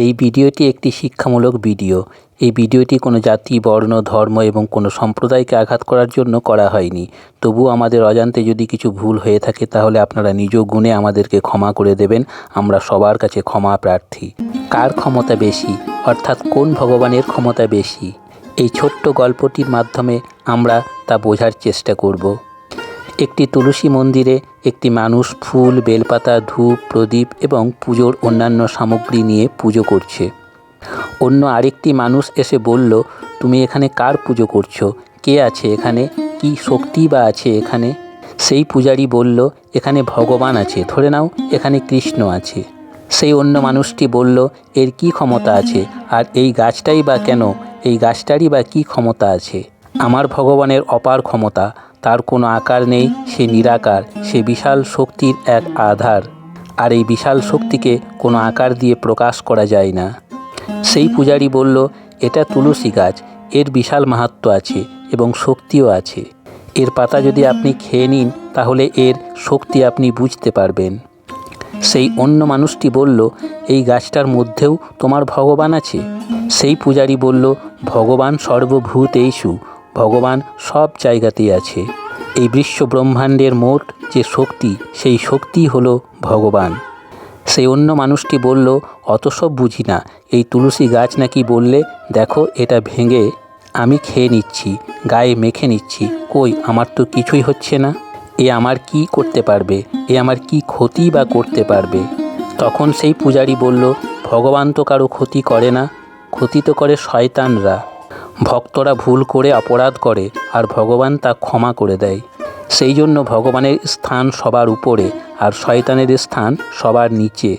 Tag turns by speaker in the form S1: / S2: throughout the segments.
S1: এই ভিডিওটি একটি শিক্ষামূলক ভিডিও। এই ভিডিওটি কোনো জাতি, বর্ণ, ধর্ম এবং কোনো সম্প্রদায়কে আঘাত করার জন্য করা হয়নি। তবুও আমাদের অজান্তে যদি কিছু ভুল হয়ে থাকে তাহলে আপনারা নিজ গুণে আমাদেরকে ক্ষমা করে দেবেন। আমরা সবার কাছে ক্ষমা প্রার্থী। কার ক্ষমতা বেশি, অর্থাৎ কোন ভগবানের ক্ষমতা বেশি? এই ছোট্ট গল্পটির মাধ্যমে আমরা তা বোঝার চেষ্টা করব। একটি তুলসী মন্দিরে একটি মানুষ ফুল, বেলপাতা, ধূপ, প্রদীপ এবং পুজোর অন্যান্য সামগ্রী নিয়ে পুজো করছে। অন্য আরেকটি মানুষ এসে বলল, তুমি এখানে কার পুজো করছো? কে আছে এখানে? কি শক্তি বা আছে এখানে? সেই পূজারী বলল, এখানে ভগবান আছে, ধরে নাও এখানে কৃষ্ণ আছে। সেই অন্য মানুষটি বলল, এর কি ক্ষমতা আছে? আর এই গাছটাই বা কেন? এই গাছটারই বা কী ক্ষমতা আছে? আমার ভগবানের অপার ক্ষমতা, তার কোনো আকার নেই, সে নিরাকার, সে বিশাল শক্তির এক আধার। আর এই বিশাল শক্তিকে কোনো আকার দিয়ে প্রকাশ করা যায় না। সেই পূজারী বলল, এটা তুলসী গাছ, এর বিশাল মাহাত্ম্য আছে এবং শক্তিও আছে। এর পাতা যদি আপনি খেয়ে নিন তাহলে এর শক্তি আপনি বুঝতে পারবেন। সেই অন্য মানুষটি বলল, এই গাছটার মধ্যেও তোমার ভগবান আছে? সেই পূজারী বলল, ভগবান সর্বভূতেষু, ভগবান সব জায়গাতেই আছে। এই বিশ্ব ব্রহ্মাণ্ডের মোট যে শক্তি, সেই শক্তিই হলো ভগবান। সেই অন্য মানুষটি বলল, অত সব বুঝি না, এই তুলসী গাছ নাকি বললে, দেখো এটা ভেঙে আমি খেয়ে নিচ্ছি, গায়ে মেখে নিচ্ছি, কই আমার তো কিছুই হচ্ছে না। এ আমার কি করতে পারবে? এ আমার কি ক্ষতি বা করতে পারবে? তখন সেই পূজারী বলল, ভগবান তো কারো ক্ষতি করে না, ক্ষতি তো করে শয়তানরা। ভক্তরা ভুল করে অপরাধ করে আর ভগবান তা ক্ষমা করে দেয়। সেই জন্য ভগবানের স্থান সবার উপরে আর শয়তানের স্থান সবার নিচে।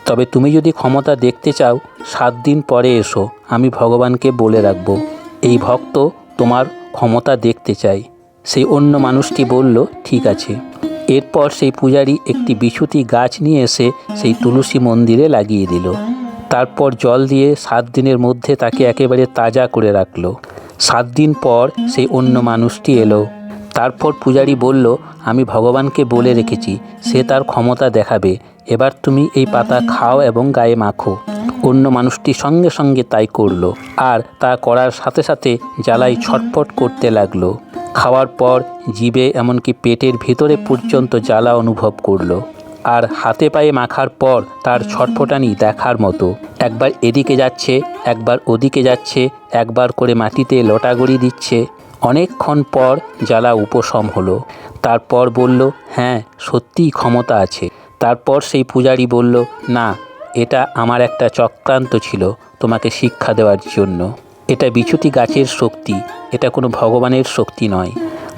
S1: তবে তুমি যদি ক্ষমতা দেখতে চাও 7 দিন পরে এসো, আমি ভগবানকে বলে রাখব এই ভক্ত তোমার ক্ষমতা দেখতে চাই। সেই অন্য মানুষটি বলল, ঠিক আছে। এরপর সেই পূজারী একটি বিছুতি গাছ নিয়ে এসে সেই তুলসী মন্দিরে লাগিয়ে দিল। তারপর জল দিয়ে 7 দিনের মধ্যে তাকে একেবারে তাজা করে রাখল। 7 দিন পর সেই অন্য মানুষটি এলো। তারপর পূজারী বলল, আমি ভগবানকে বলে রেখেছি, সে তার ক্ষমতা দেখাবে, এবার তুমি এই পাতা খাও এবং গায়ে মাখো। অন্য মানুষটি সঙ্গে সঙ্গে তাই করলো, আর তা করার সাথে সাথে জ্বালায় ছটফট করতে লাগলো। খাওয়ার পর জিভে এমনকি পেটের ভিতরে পর্যন্ত জ্বালা অনুভব করলো। আর হাতে পায়ে মাখার পর তার ছটফটানি দেখার মতো। একবার এদিকে যাচ্ছে, একবার ওদিকে যাচ্ছে, একবার করে মাটিতে লটাগড়ি দিচ্ছে। অনেকক্ষণ পর জ্বালা উপশম হলো। তারপর বলল, হ্যাঁ সত্যিই ক্ষমতা আছে। তারপর সেই পূজারী বলল, না, এটা আমার একটা চক্রান্ত ছিল তোমাকে শিক্ষা দেওয়ার জন্য। এটা বিছুতি গাছের শক্তি, এটা কোনো ভগবানের শক্তি নয়।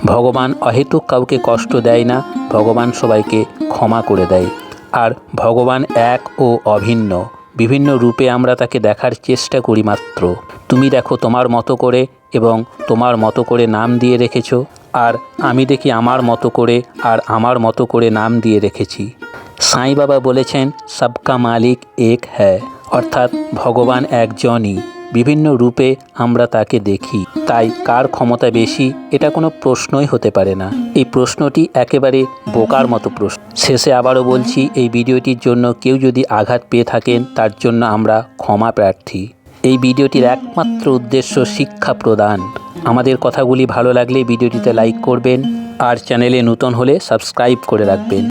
S1: ভগবান অহেতুক কাউকে কষ্ট দেয় না, ভগবান সবাইকে ক্ষমা করে দেয়। আর ভগবান এক ও অভিন্ন, বিভিন্ন রূপে আমরা তাকে দেখার চেষ্টা করি মাত্র। তুমি দেখো তোমার মতো করে এবং তোমার মতো করে নাম দিয়ে রেখেছ, আর আমি দেখি আমার মতো করে আর আমার মতো করে নাম দিয়ে রেখেছি। সাঁই বাবা বলেছেন, সবকা মালিক এক হ্যায়, অর্থাৎ ভগবান একজনই, বিভিন্ন রূপে আমরা তাকে দেখি। তাই কার ক্ষমতা বেশি এটা কোনো প্রশ্নই হতে পারে না। এই প্রশ্নটি একেবারে বোকার মতো প্রশ্ন। শেষে আবারও বলছি, এই ভিডিওটির জন্য কেউ যদি আঘাত পেয়ে থাকেন তার জন্য আমরা ক্ষমা প্রার্থী। এই ভিডিওটির একমাত্র উদ্দেশ্য শিক্ষা প্রদান। আমাদের কথাগুলি ভালো লাগলে ভিডিওটিতে লাইক করবেন আর চ্যানেলে নতুন হলে সাবস্ক্রাইব করে রাখবেন।